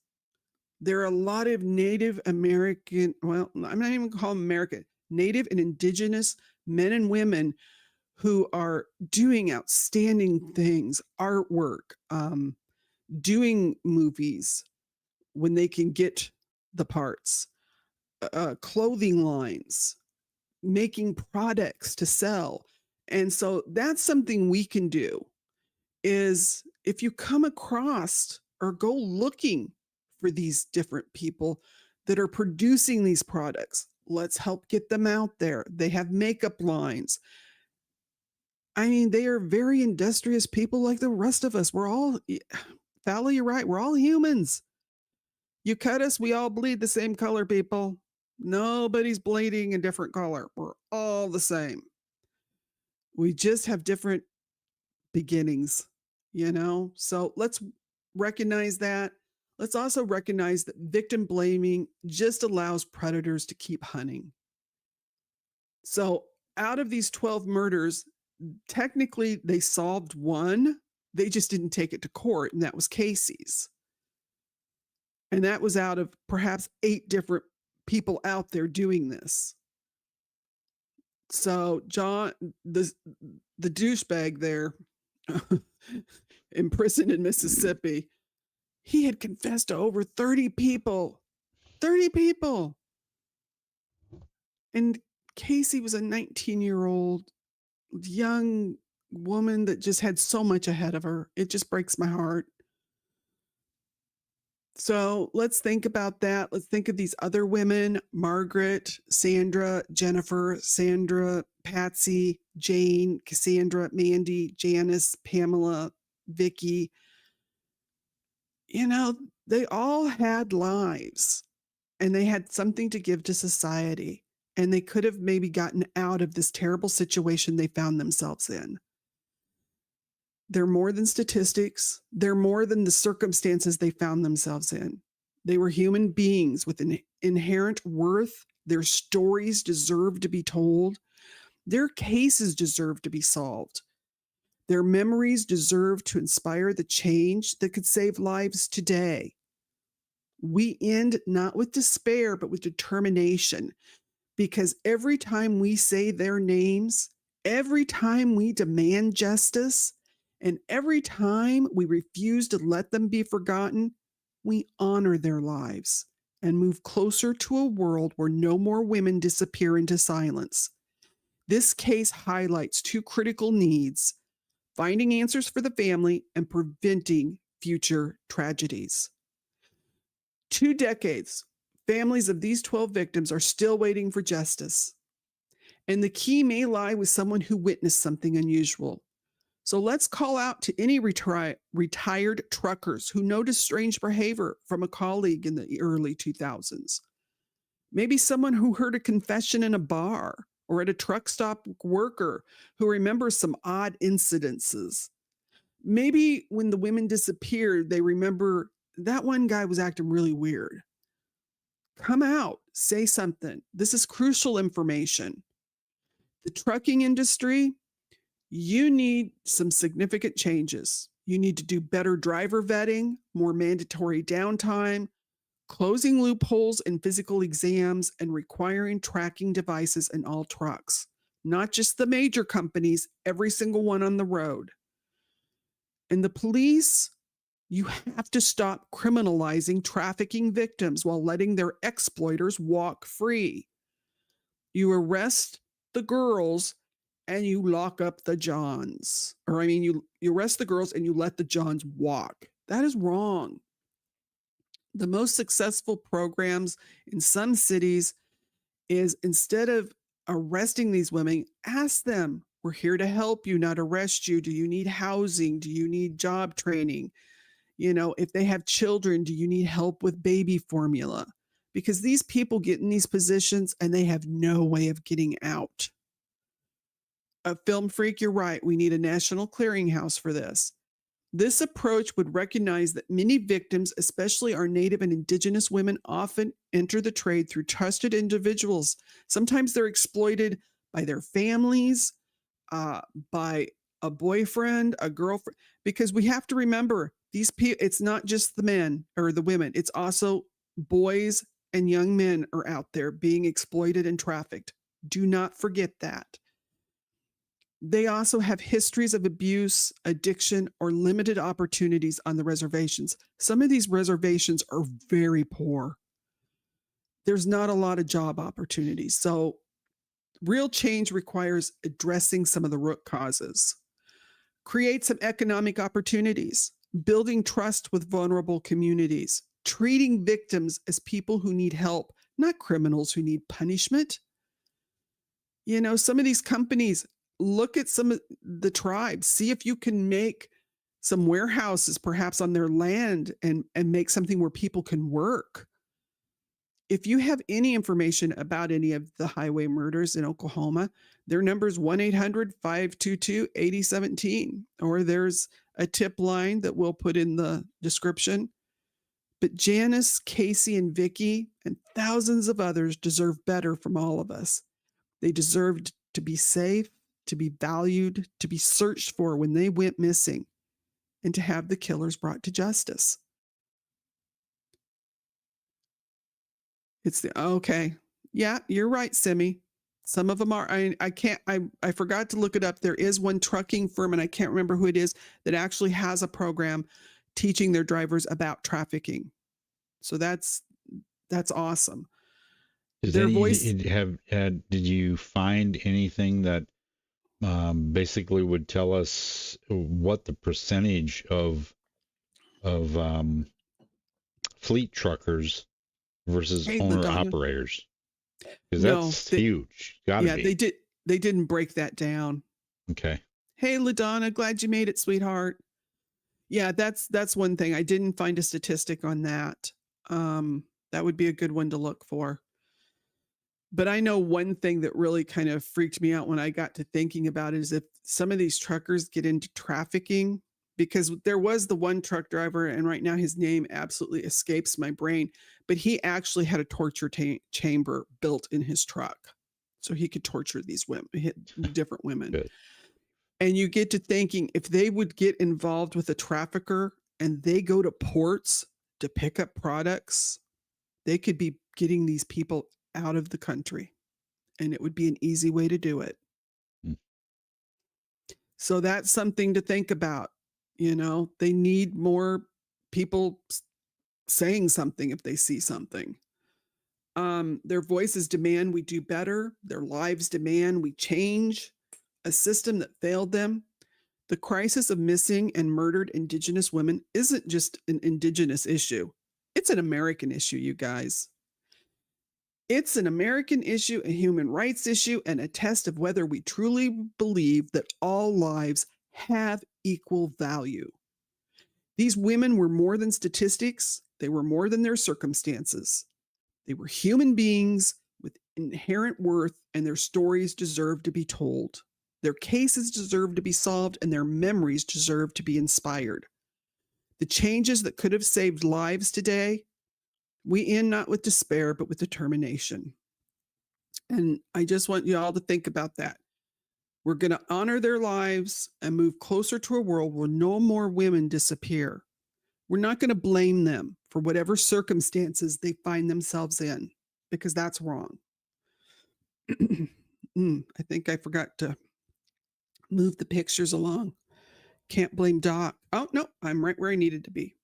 There are a lot of Native American, well, I'm not even calling them American, Native and Indigenous men and women who are doing outstanding things, artwork, doing movies when they can get the parts, clothing lines, making products to sell. And so that's something we can do is if you come across or go looking for these different people that are producing these products, let's help get them out there. They have makeup lines. I mean, they are very industrious people like the rest of us. We're all, Fowler, you're right. We're all humans. You cut us, we all bleed the same color, people. Nobody's bleeding a different color. We're all the same. We just have different beginnings, you know? So let's recognize that. Let's also recognize that victim blaming just allows predators to keep hunting. So out of these 12 murders, technically they solved one. They just didn't take it to court, and that was Casey's. And that was out of perhaps 8 different people out there doing this. So John, the douchebag there, imprisoned in Mississippi, he had confessed to over 30 people. 30 people. And Casey was a 19-year-old young woman that just had so much ahead of her. It just breaks my heart. So let's think about that. Let's think of these other women: Margaret, Sandra, Jennifer, Sandra, Patsy, Jane, Cassandra, Mandy, Janice, Pamela, Vickie. You know, they all had lives and they had something to give to society, and they could have maybe gotten out of this terrible situation they found themselves in. They're more than statistics. They're more than the circumstances they found themselves in. They were human beings with an inherent worth. Their stories deserve to be told. Their cases deserve to be solved. Their memories deserve to inspire the change that could save lives today. We end not with despair, but with determination, because every time we say their names, every time we demand justice, and every time we refuse to let them be forgotten, we honor their lives and move closer to a world where no more women disappear into silence. This case highlights 2 critical needs: finding answers for the family and preventing future tragedies. 2 decades, families of these 12 victims are still waiting for justice. And the key may lie with someone who witnessed something unusual. So let's call out to any retired truckers who noticed strange behavior from a colleague in the early 2000s. Maybe someone who heard a confession in a bar or at a truck stop worker who remembers some odd incidences. Maybe when the women disappeared, they remember that one guy was acting really weird. Come out, say something. This is crucial information. The trucking industry, you need some significant changes. You need to do better driver vetting, more mandatory downtime, closing loopholes in physical exams, and requiring tracking devices in all trucks. Not just the major companies, every single one on the road. And the police, you have to stop criminalizing trafficking victims while letting their exploiters walk free. You arrest the girls and you lock up the Johns. Or I mean, you arrest the girls and you let the Johns walk. That is wrong. The most successful programs in some cities is, instead of arresting these women, ask them, we're here to help you, not arrest you. Do you need housing? Do you need job training? You know, if they have children, do you need help with baby formula? Because these people get in these positions and they have no way of getting out. A film freak, you're right. We need a national clearinghouse for this. This approach would recognize that many victims, especially our Native and Indigenous women, often enter the trade through trusted individuals. Sometimes they're exploited by their families, by a boyfriend, a girlfriend, because we have to remember these people, it's not just the men or the women, it's also boys and young men are out there being exploited and trafficked. Do not forget that. They also have histories of abuse, addiction, or limited opportunities on the reservations. Some of these reservations are very poor. There's not a lot of job opportunities. So real change requires addressing some of the root causes. Create some economic opportunities, building trust with vulnerable communities, treating victims as people who need help, not criminals who need punishment. You know, some of these companies, look at some of the tribes, see if you can make some warehouses perhaps on their land and make something where people can work. If you have any information about any of the highway murders in Oklahoma, their number is 1-800-522-8017, or there's a tip line that we'll put in the description. But Janice, Casey, and Vickie, and thousands of others deserve better from all of us. They deserved to be safe, to be valued, to be searched for when they went missing, and to have the killers brought to justice. Okay. Yeah, you're right, Simi. Some of them are, I forgot to look it up. There is one trucking firm, and I can't remember who it is, that actually has a program teaching their drivers about trafficking. So that's awesome. Did you find anything that basically would tell us what the percentage of fleet truckers versus owner operators? Because that's huge. Gotta be. They didn't break that down. Okay. Hey, LaDonna, glad you made it, sweetheart. Yeah, that's one thing. I didn't find a statistic on that. That would be a good one to look for. But I know one thing that really kind of freaked me out when I got to thinking about it is if some of these truckers get into trafficking, because there was the one truck driver, and right now his name absolutely escapes my brain, but he actually had a torture chamber built in his truck so he could torture these women, different women. Good. And you get to thinking, if they would get involved with a trafficker and they go to ports to pick up products, they could be getting these people out of the country, and it would be an easy way to do it. So that's something to think about. You know, they need more people saying something if they see something. Their voices demand we do better. Their lives demand we change a system that failed them. The crisis of missing and murdered Indigenous women isn't just an Indigenous issue. It's an American issue, you guys. It's an American issue, a human rights issue, and a test of whether we truly believe that all lives have equal value. These women were more than statistics. They were more than their circumstances. They were human beings with inherent worth, and their stories deserve to be told. Their cases deserve to be solved, and their memories deserve to be inspired. The changes that could have saved lives today, we end not with despair, but with determination. And I just want you all to think about that. We're going to honor their lives and move closer to a world where no more women disappear. We're not going to blame them for whatever circumstances they find themselves in, because that's wrong. I think I forgot to move the pictures along. Can't blame Doc. Oh, no, I'm right where I needed to be.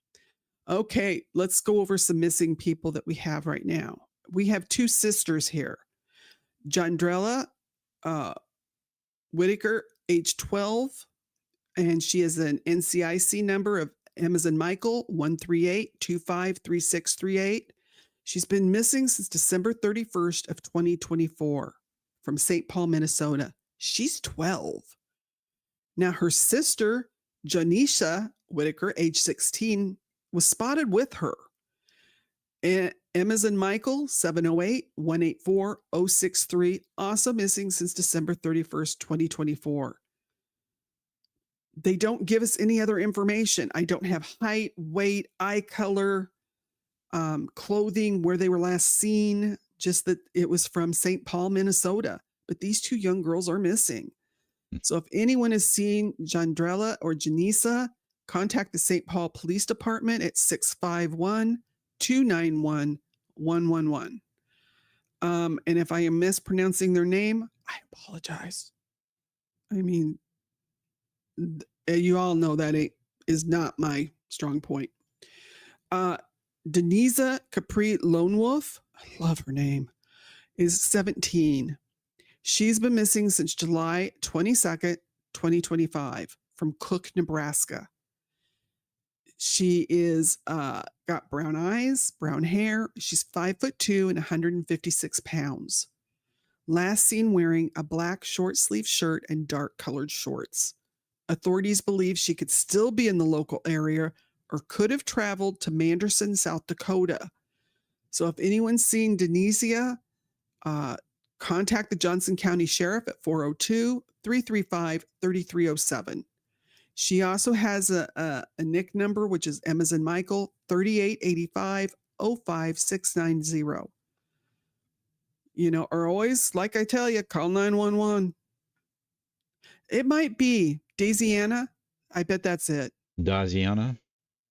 Okay, let's go over some missing people that we have right now. We have two sisters here. Jandrella Whitaker, age 12, and she is an NCIC number of Amazon Michael 138253638. She's been missing since December 31st of 2024 from St. Paul, Minnesota. She's 12. Now her sister, Janisha Whitaker, age 16, was spotted with her. Amazon Michael 708-184-063, also missing since December 31st, 2024. They don't give us any other information. I don't have height, weight, eye color, clothing, where they were last seen, just that it was from St. Paul, Minnesota. But these two young girls are missing. So if anyone has seen Jandrella or Janisa, contact the St. Paul Police Department at 651-291-111. And if I am mispronouncing their name, I apologize. I mean, you all know that is not my strong point. Denisa Capri Lone Wolf, I love her name, is 17. She's been missing since July 22nd, 2025 from Cook, Nebraska. She is got brown eyes, brown hair. She's 5'2" and 156 pounds. Last seen wearing a black short sleeve shirt and dark colored shorts. Authorities believe she could still be in the local area or could have traveled to Manderson, South Dakota. So if anyone's seen Denisia, contact the Johnson County Sheriff at 402-335-3307. She also has a NIC number, which is M as in Michael, 3885-05690. You know, or always, like I tell you, call 911. It might be Daisiana. I bet that's it. Daisiana?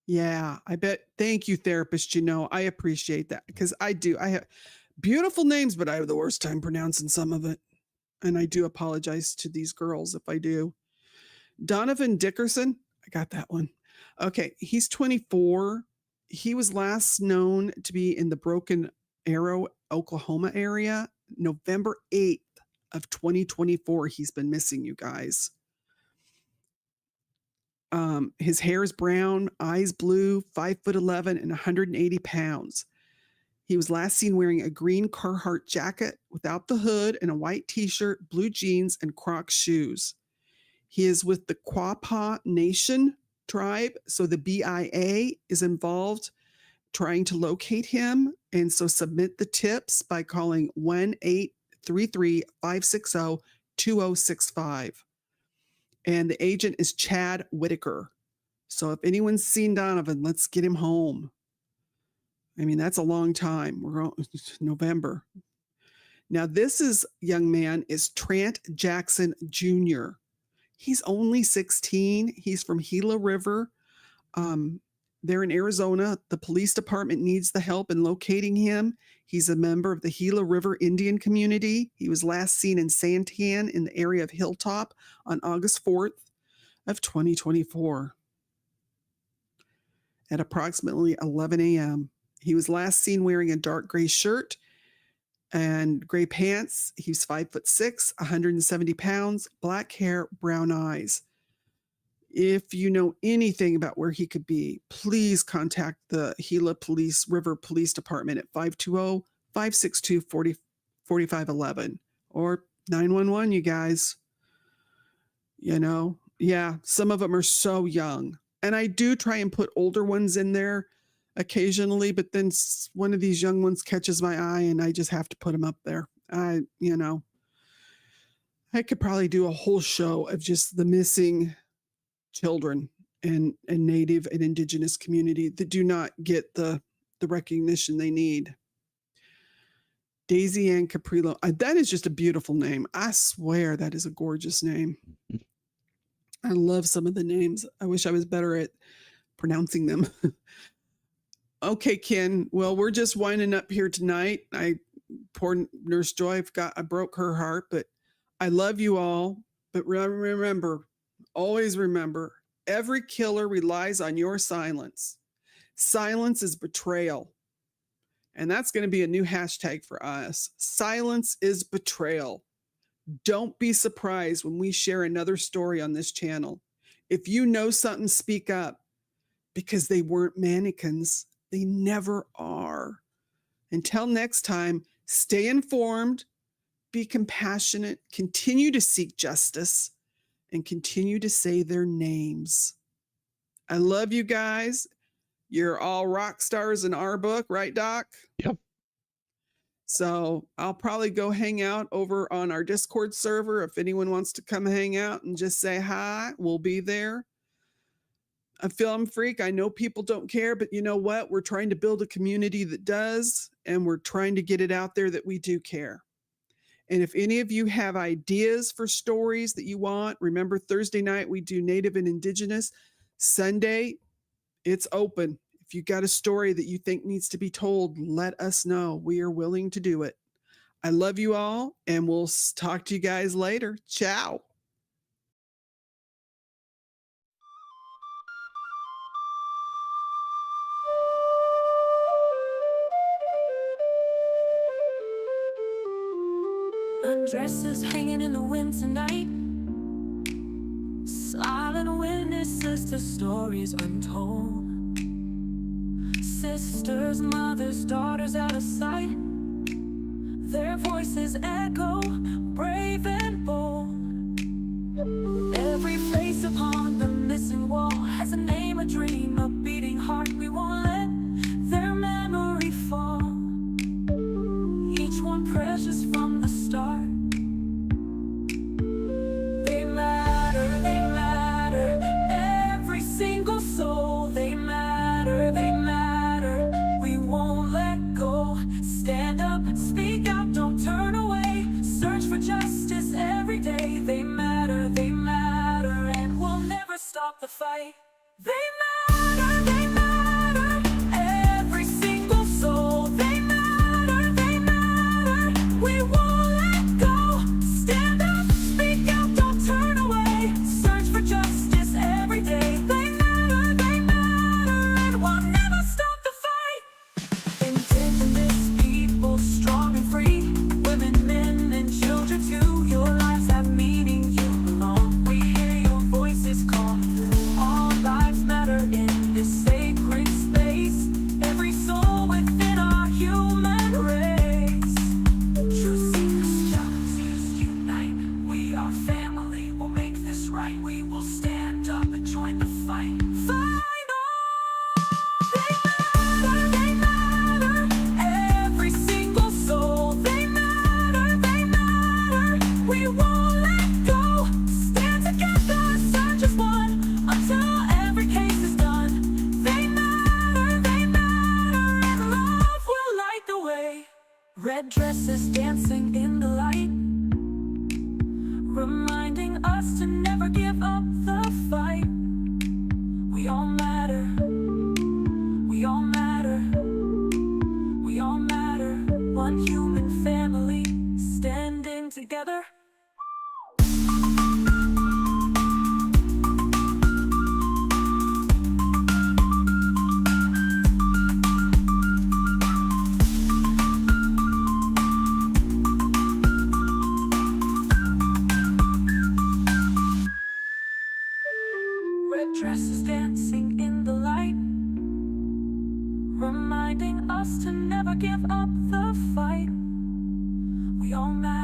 Yeah, I bet. Thank you, therapist. You know, I appreciate that because I do. I have beautiful names, but I have the worst time pronouncing some of it. And I do apologize to these girls if I do. Donovan Dickerson. I got that one. Okay. He's 24. He was last known to be in the Broken Arrow, Oklahoma area, November 8th of 2024. He's been missing, you guys. His hair is brown, eyes blue, 5'11" and 180 pounds. He was last seen wearing a green Carhartt jacket without the hood and a white t-shirt, blue jeans, and Crocs shoes. He is with the Comanche Nation tribe, so the BIA is involved trying to locate him, and so submit the tips by calling 1-833-560-2065. And the agent is Chad Whitaker. So if anyone's seen Donovan, let's get him home. I mean, that's a long time. We're on November. Now, this young man is Trant Jackson Jr. He's only 16. He's from Gila River. They're in Arizona. The police department needs the help in locating him. He's a member of the Gila River Indian community. He was last seen in Santan in the area of Hilltop on August 4th of 2024 at approximately 11 a.m. He was last seen wearing a dark gray shirt and gray pants. He's 5'6", 170 pounds, black hair, brown eyes. If you know anything about where he could be, please contact the Gila River Police Department at 520-562-4511 or 911, you guys. You know, yeah, some of them are so young. And I do try and put older ones in there occasionally, but then one of these young ones catches my eye and I just have to put them up there. I could probably do a whole show of just the missing children and Native and Indigenous community that do not get the recognition they need. Daisy Ann Caprillo. That is just a beautiful name. I swear that is a gorgeous name. I love some of the names. I wish I was better at pronouncing them. Okay, Ken. Well, we're just winding up here tonight. Poor Nurse Joy, I broke her heart, but I love you all. But remember, always remember, every killer relies on your silence. Silence is betrayal. And that's going to be a new hashtag for us. Silence is betrayal. Don't be surprised when we share another story on this channel. If you know something, speak up, because they weren't mannequins. They never are. Until next time, stay informed, be compassionate, continue to seek justice, and continue to say their names. I love you guys. You're all rock stars in our book, right, Doc? Yep. So I'll probably go hang out over on our Discord server. If anyone wants to come hang out and just say hi, we'll be there. A film freak, I know people don't care, but you know what? We're trying to build a community that does, and we're trying to get it out there that we do care. And if any of you have ideas for stories that you want, remember Thursday night we do Native and Indigenous. Sunday, it's open. If you got a story that you think needs to be told, let us know. We are willing to do it. I love you all, and we'll talk to you guys later. Ciao. Undresses hanging in the wind tonight, silent witnesses to stories untold. Sisters, mothers, daughters out of sight, their voices echo, brave and bold. Every face upon the missing wall has a name, a dream, a beating heart. We won't let their memory fall. Each one precious from the start. They matter, every single soul. They matter, we won't let go. Stand up, speak out, don't turn away. Search for justice every day. They matter, and we'll never stop the fight. They matter, every single soul. They matter, we won't let go. Stand up, speak out, don't turn away. Search for justice every day. They matter, and we'll never stop the fight. Indigenous people, strong and free, women, men, and children too. Your lives have meaning, you belong. We hear your voices call. All lives matter in this sacred space. Every soul within our human race. True seekers, justice, unite. We are family, we'll make this right. We will stand up and join the fight. Fight on! They matter, every single soul. They matter, we won't let go. Stand together, search as one, until every case is done. They matter, and love will light the way. Red dresses dancing in the light, reminding us to never give up the fight. We all matter, we all matter, we all matter. One human family, standing together. Red dresses dancing in the light, reminding us to never give up the fight. We all matter.